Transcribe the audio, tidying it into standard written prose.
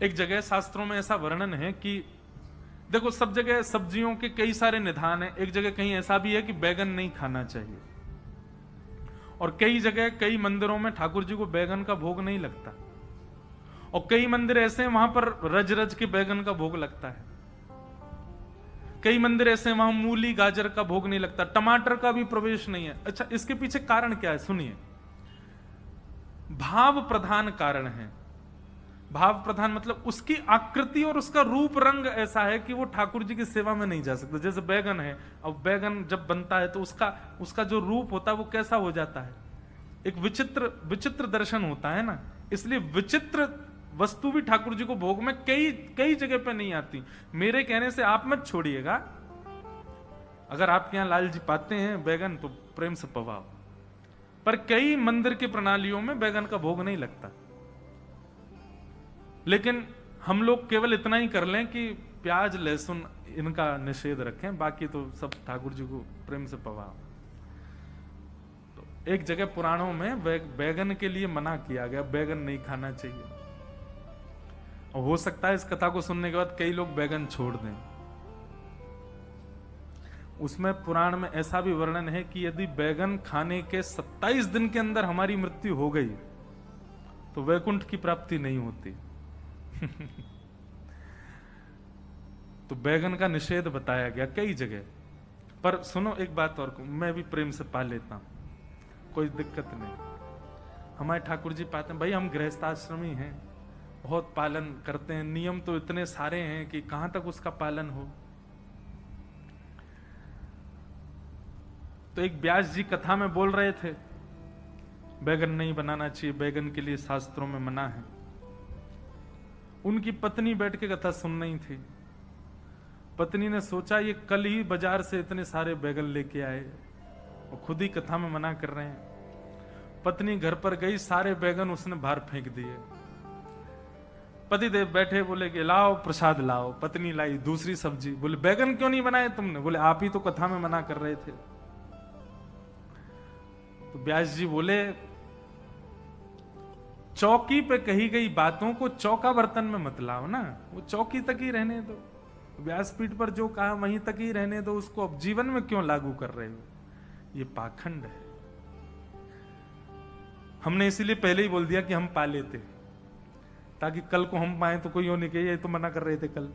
एक जगह शास्त्रों में ऐसा वर्णन है कि देखो, सब जगह सब्जियों के कई सारे निधान है। एक जगह कहीं ऐसा भी है कि बैगन नहीं खाना चाहिए, और कई जगह कई मंदिरों में ठाकुर जी को बैगन का भोग नहीं लगता, और कई मंदिर ऐसे हैं वहां पर रज रज के बैगन का भोग लगता है। कई मंदिर ऐसे हैं वहां मूली गाजर का भोग नहीं लगता, टमाटर का भी प्रवेश नहीं है। अच्छा, इसके पीछे कारण क्या है? सुनिए, भाव प्रधान कारण है। भाव प्रधान मतलब उसकी आकृति और उसका रूप रंग ऐसा है कि वो ठाकुर जी की सेवा में नहीं जा सकता। जैसे बैगन है, अब बैगन जब बनता है तो उसका जो रूप होता है वो कैसा हो जाता है, एक विचित्र विचित्र दर्शन होता है ना। इसलिए विचित्र वस्तु भी ठाकुर जी को भोग में कई कई जगह पे नहीं आती। मेरे कहने से आप मत छोड़िएगा, अगर आपके यहां लाल जी पाते हैं बैगन तो प्रेम से पवाओ, पर कई मंदिर की प्रणालियों में बैगन का भोग नहीं लगता। लेकिन हम लोग केवल इतना ही कर लें कि प्याज लहसुन इनका निषेध रखें, बाकी तो सब ठाकुर जी को प्रेम से पवाओ। तो एक जगह पुराणों में बैगन के लिए मना किया गया, बैगन नहीं खाना चाहिए। और हो सकता है इस कथा को सुनने के बाद कई लोग बैगन छोड़ दें। उसमें पुराण में ऐसा भी वर्णन है कि यदि बैगन खाने के 27 दिन के अंदर हमारी मृत्यु हो गई तो वैकुंठ की प्राप्ति नहीं होती। तो बैगन का निषेध बताया गया कई जगह। पर सुनो एक बात और, मैं भी प्रेम से पा लेता हूं, कोई दिक्कत नहीं। हमारे ठाकुर जी पाते हैं, भाई हम गृहस्थाश्रमी हैं, बहुत पालन करते हैं, नियम तो इतने सारे हैं कि कहां तक उसका पालन हो। तो एक व्यास जी कथा में बोल रहे थे बैगन नहीं बनाना चाहिए, बैगन के लिए शास्त्रों में मना है। उनकी पत्नी बैठ के कथा सुन रही थी। पत्नी ने सोचा ये कल ही बाजार से इतने सारे बैगन लेके आए और खुद ही कथा में मना कर रहे हैं। पत्नी घर पर गई, सारे बैगन उसने बाहर फेंक दिए। पतिदेव बैठे, बोले कि लाओ प्रसाद लाओ। पत्नी लाई दूसरी सब्जी, बोले बैगन क्यों नहीं बनाए तुमने? बोले आप ही तो कथा में मना कर रहे थे। तो व्यास जी बोले चौकी पे कही गई बातों को चौका बर्तन में मत लाओ ना, वो चौकी तक ही रहने दो। व्यासपीठ पर जो कहा वहीं तक ही रहने दो, उसको अब जीवन में क्यों लागू कर रहे हो? ये पाखंड है। हमने इसीलिए पहले ही बोल दिया कि हम पा लेते, ताकि कल को हम पाए तो कोई और नहीं कहे ये तो मना कर रहे थे कल।